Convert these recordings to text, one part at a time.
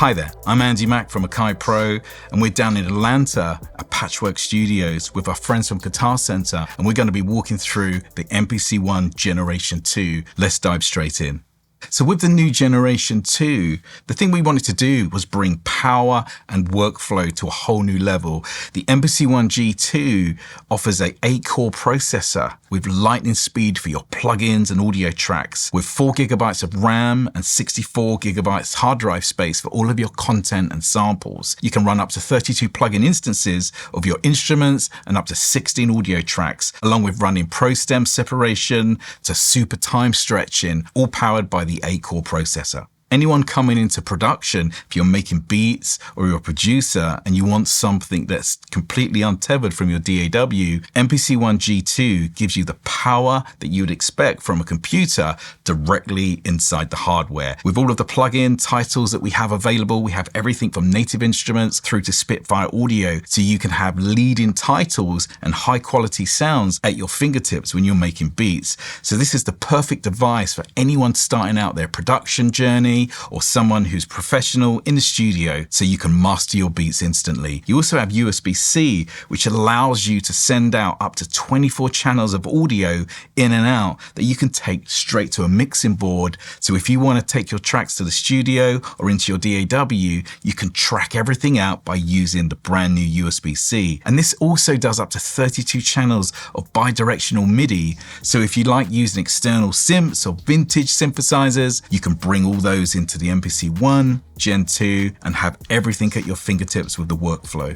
Hi there, I'm Andy Mack from Akai Pro, and we're down in Atlanta at Patchwork Studios with our friends from Guitarcenter, and we're going to be walking through the MPC One Generation 2. Let's dive straight in. So with the new Generation 2, the thing we wanted to do was bring power and workflow to a whole new level. The MPC One G2 offers an 8-core processor with lightning speed for your plugins and audio tracks, with 4 GB of RAM and 64 GB hard drive space for all of your content and samples. You can run up to 32 plugin instances of your instruments and up to 16 audio tracks, along with running Pro Stem separation to super time stretching, all powered by the 8-core processor. Anyone coming into production, if you're making beats or you're a producer and you want something that's completely untethered from your DAW, MPC One G2 gives you the power that you would expect from a computer directly inside the hardware. With all of the plugin titles that we have available, we have everything from native instruments through to Spitfire audio, so you can have leading titles and high quality sounds at your fingertips when you're making beats. So this is the perfect device for anyone starting out their production journey, or someone who's professional in the studio, so you can master your beats instantly. You also have USB-C, which allows you to send out up to 24 channels of audio in and out that you can take straight to a mixing board. So if you want to take your tracks to the studio or into your DAW, you can track everything out by using the brand new USB-C. And this also does up to 32 channels of bidirectional MIDI. So if you like using external synths or vintage synthesizers, you can bring all those into the MPC One, Gen 2, and have everything at your fingertips with the workflow.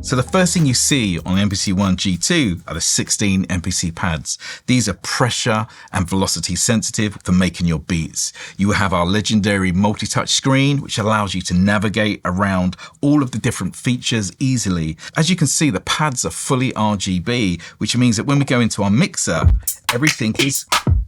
So the first thing you see on the MPC One G2 are the 16 MPC pads. These are pressure and velocity sensitive for making your beats. You have our legendary multi-touch screen, which allows you to navigate around all of the different features easily. As you can see, the pads are fully RGB, which means that when we go into our mixer, everything is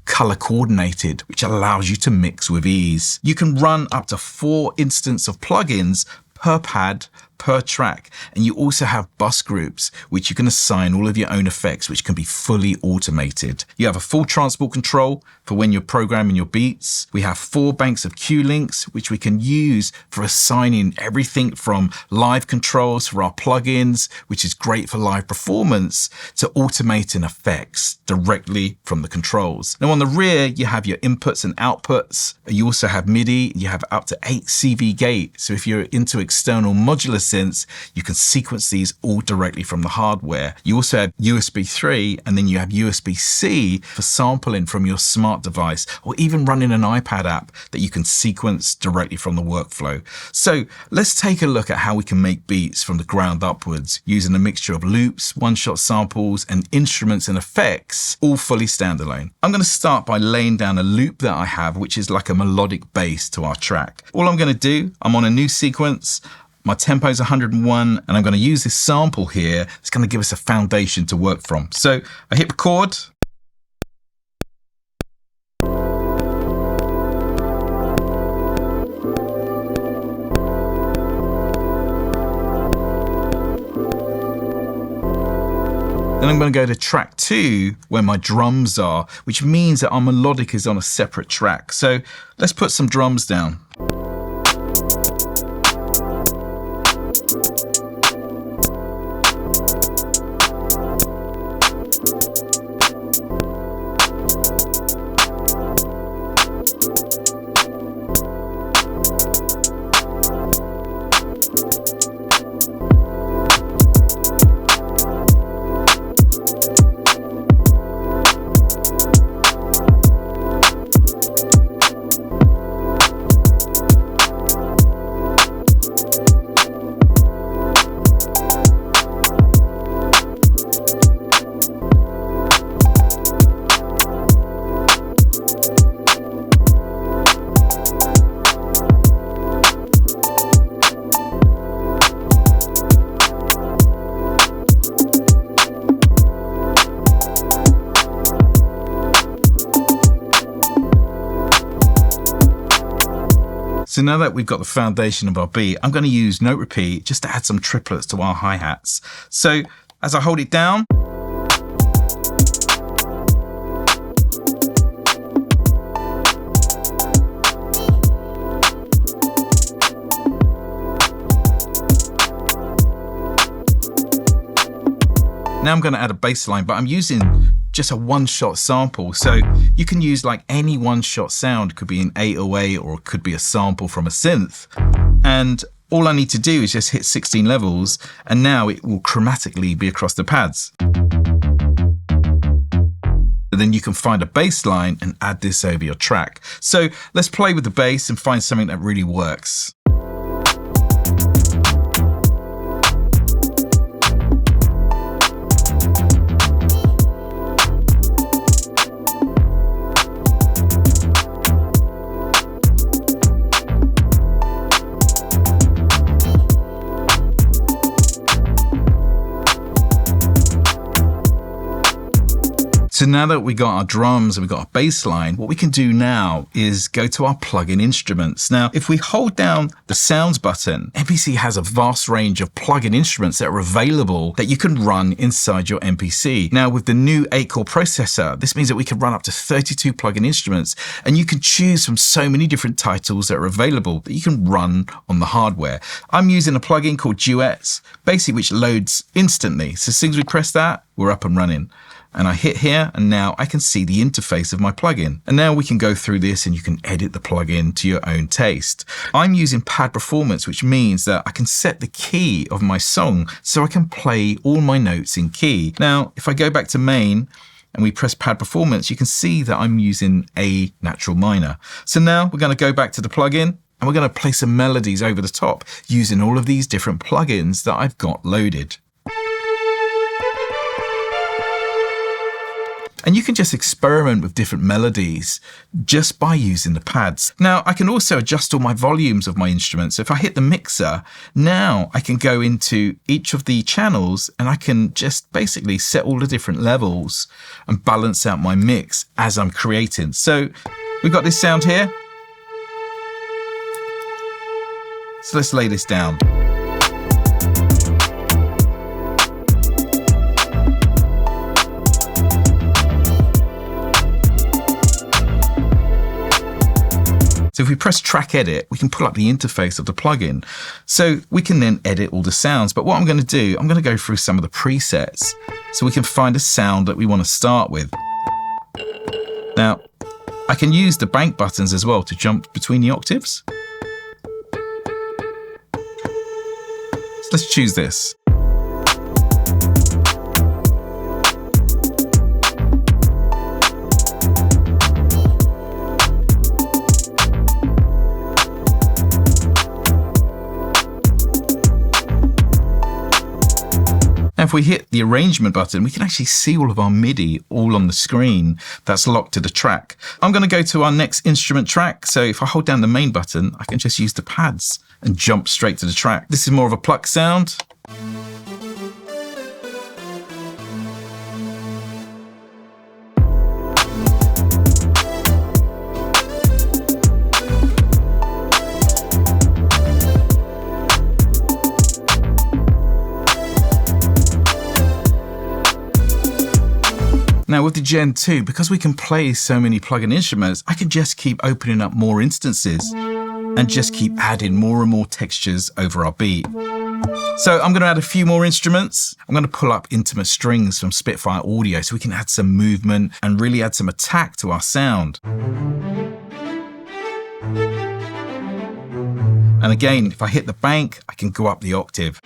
color coordinated, which allows you to mix with ease. You can run up to 4 instances of plugins per pad, per track, and you also have bus groups which you can assign all of your own effects, which can be fully automated. You have a full transport control for when you're programming your beats. We have 4 banks of cue links which we can use for assigning everything from live controls for our plugins, which is great for live performance, to automating effects directly from the controls. Now on the rear you have your inputs and outputs. You also have MIDI. You have up to 8 CV gate, so if you're into external modular synths, you can sequence these all directly from the hardware. You also have USB 3, and then you have USB-C for sampling from your smart device, or even running an iPad app that you can sequence directly from the workflow. So let's take a look at how we can make beats from the ground upwards using a mixture of loops, one-shot samples, and instruments and effects, all fully standalone. I'm going to start by laying down a loop that I have, which is like a melodic bass to our track. All I'm going to do, I'm on a new sequence. My tempo is 101, and I'm going to use this sample here. It's going to give us a foundation to work from. So I hit record. Then I'm going to go to track 2 where my drums are, which means that our melodic is on a separate track. So let's put some drums down. So now that we've got the foundation of our beat, I'm going to use note repeat just to add some triplets to our hi-hats. So as I hold it down, now I'm going to add a bass line, but I'm using just a one-shot sample. So you can use like any one-shot sound. It could be an 808 or it could be a sample from a synth. And all I need to do is just hit 16 levels and now it will chromatically be across the pads. And then you can find a bass line and add this over your track. So let's play with the bass and find something that really works. So now that we got our drums and we got our bass line, what we can do now is go to our plugin instruments. Now, if we hold down the sounds button, MPC has a vast range of plugin instruments that are available that you can run inside your MPC. Now, with the new 8-core processor, this means that we can run up to 32 plugin instruments, and you can choose from so many different titles that are available that you can run on the hardware. I'm using a plugin called Duets, basically which loads instantly. So as soon as we press that, we're up and running. And I hit here and now I can see the interface of my plugin. And now we can go through this and you can edit the plugin to your own taste. I'm using pad performance, which means that I can set the key of my song so I can play all my notes in key. Now, if I go back to main and we press pad performance, you can see that I'm using A natural minor. So now we're going to go back to the plugin and we're going to play some melodies over the top using all of these different plugins that I've got loaded. And you can just experiment with different melodies just by using the pads. Now, I can also adjust all my volumes of my instruments. So if I hit the mixer, now I can go into each of the channels and I can just basically set all the different levels and balance out my mix as I'm creating. So we've got this sound here. So let's lay this down. So if we press track edit, we can pull up the interface of the plugin. So we can then edit all the sounds. But what I'm going to do, I'm going to go through some of the presets so we can find a sound that we want to start with. Now, I can use the bank buttons as well to jump between the octaves. So let's choose this. Now, if we hit the arrangement button, we can actually see all of our MIDI all on the screen that's locked to the track. I'm going to go to our next instrument track. So if I hold down the main button, I can just use the pads and jump straight to the track. This is more of a pluck sound. Now with the Gen 2, because we can play so many plugin instruments, I can just keep opening up more instances and just keep adding more and more textures over our beat. So I'm going to add a few more instruments. I'm going to pull up intimate strings from Spitfire Audio so we can add some movement and really add some attack to our sound. And again, if I hit the bank, I can go up the octave.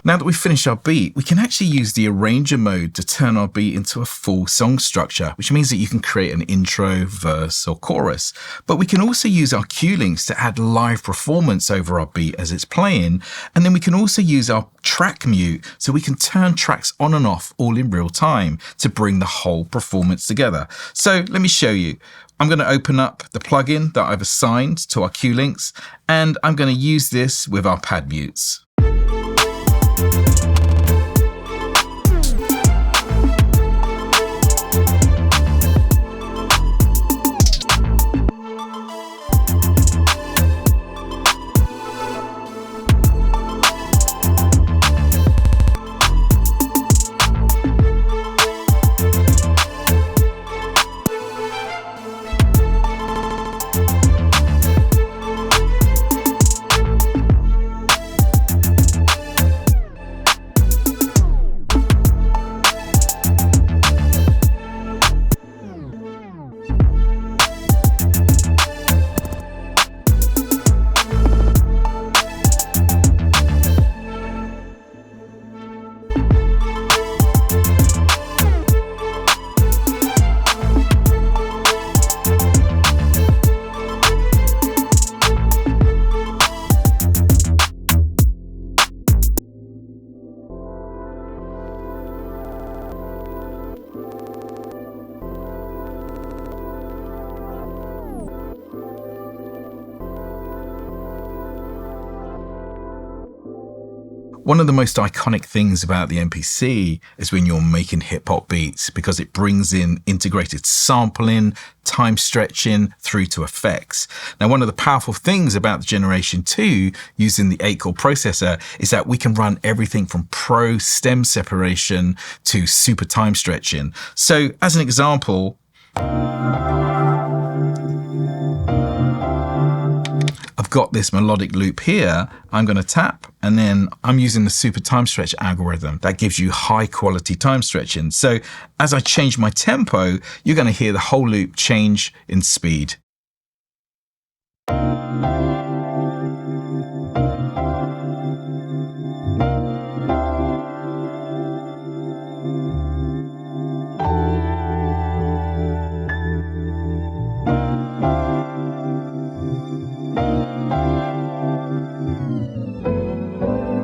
Now that we've finished our beat, we can actually use the arranger mode to turn our beat into a full song structure, which means that you can create an intro, verse, or chorus. But we can also use our cue links to add live performance over our beat as it's playing. And then we can also use our track mute so we can turn tracks on and off all in real time to bring the whole performance together. So let me show you. I'm going to open up the plugin that I've assigned to our cue links, and I'm going to use this with our pad mutes. One of the most iconic things about the MPC is when you're making hip hop beats, because it brings in integrated sampling, time stretching through to effects. Now, one of the powerful things about the Generation 2 using the 8-core processor is that we can run everything from pro stem separation to super time stretching. So as an example, I've got this melodic loop here. I'm going to tap, and then I'm using the super time stretch algorithm that gives you high quality time stretching. So as I change my tempo, you're going to hear the whole loop change in speed.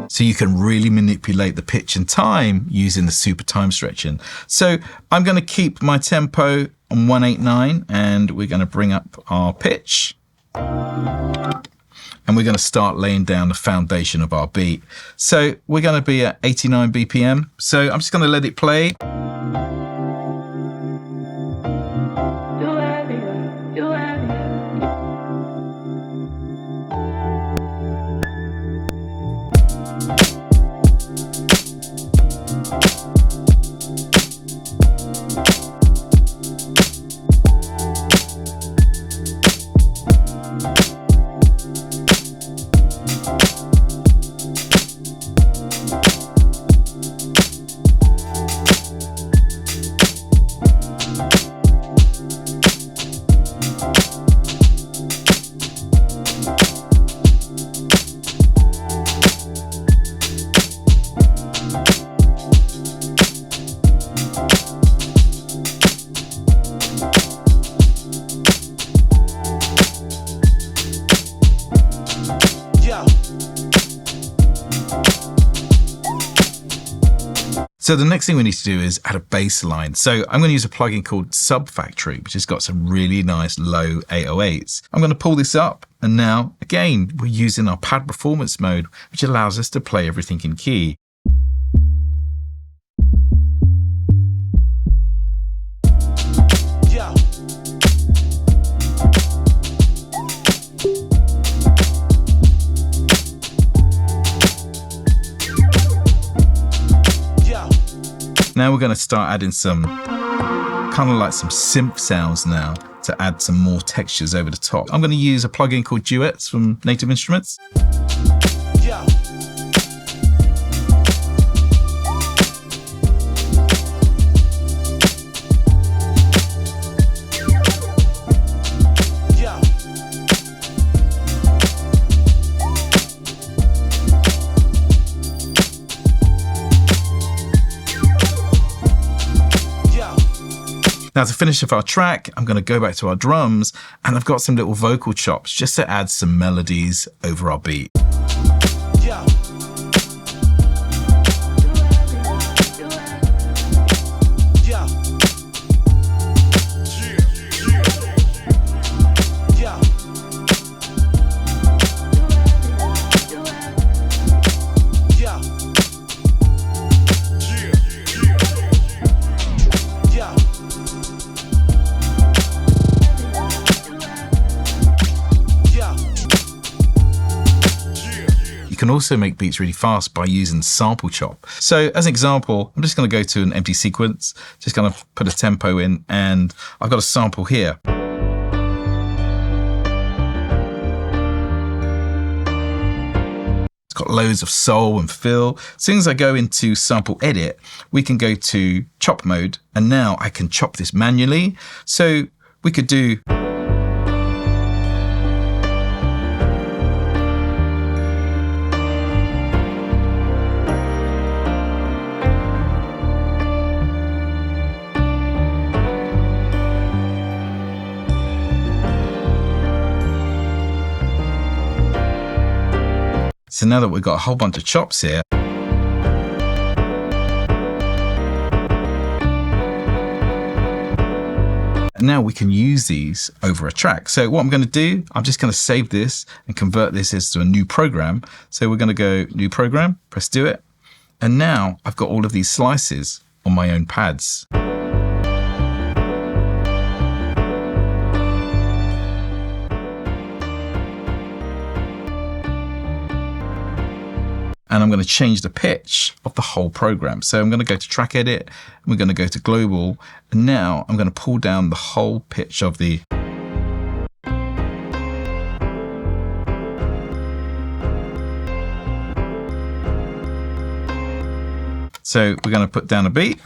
So you can really manipulate the pitch and time using the super time stretching. So I'm going to keep my tempo on 189, and we're going to bring up our pitch. And we're going to start laying down the foundation of our beat. So we're going to be at 89 BPM. So I'm just going to let it play. So the next thing we need to do is add a bass line. So I'm going to use a plugin called Sub Factory, which has got some really nice low 808s. I'm going to pull this up, and now again we're using our pad performance mode, which allows us to play everything in key. Now we're going to start adding some kind of like some synth sounds now to add some more textures over the top. I'm going to use a plugin called Duets from Native Instruments. Yeah. Now to finish off our track, I'm going to go back to our drums, and I've got some little vocal chops just to add some melodies over our beat. Yeah. You can also make beats really fast by using sample chop. So as an example, I'm just going to go to an empty sequence, just going to put a tempo in, and I've got a sample here. It's got loads of soul and fill. As soon as I go into sample edit, we can go to chop mode, and now I can chop this manually. So we could do So now that we've got a whole bunch of chops here, now we can use these over a track. So what I'm going to do, I'm just going to save this and convert this into a new program. So we're going to go new program, press do it. And now I've got all of these slices on my own pads. And I'm going to change the pitch of the whole program. So I'm going to go to track edit, and we're going to go to global, and now I'm going to pull down the whole pitch of the So we're going to put down a beat.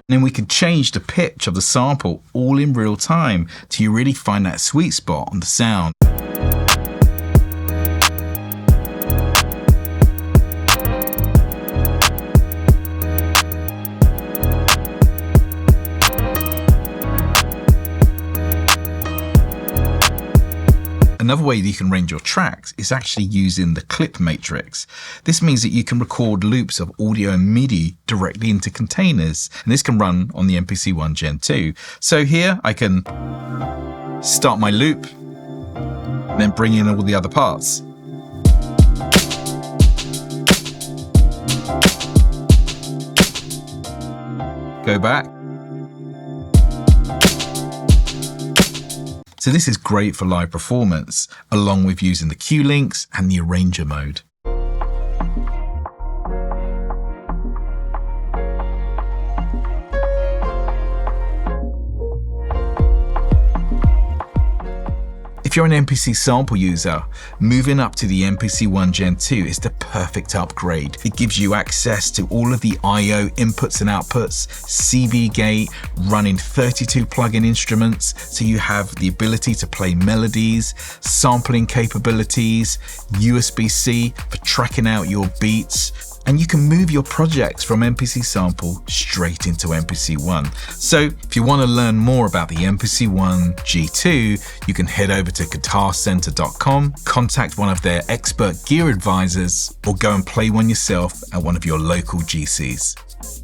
And then we can change the pitch of the sample all in real time till you really find that sweet spot on the sound. Another way that you can arrange your tracks is actually using the clip matrix. This means that you can record loops of audio and MIDI directly into containers, and this can run on the MPC One Gen 2. So here I can start my loop, and then bring in all the other parts. Go back. So this is great for live performance, along with using the cue links and the arranger mode. If you're an MPC sample user, moving up to the MPC One Gen 2 is the perfect upgrade. It gives you access to all of the I/O inputs and outputs, CV gate, running 32 plug-in instruments, so you have the ability to play melodies, sampling capabilities, USB-C for tracking out your beats, and you can move your projects from MPC Sample straight into MPC One. So if you want to learn more about the MPC One G2, you can head over to guitarcenter.com, contact one of their expert gear advisors, or go and play one yourself at one of your local GCs.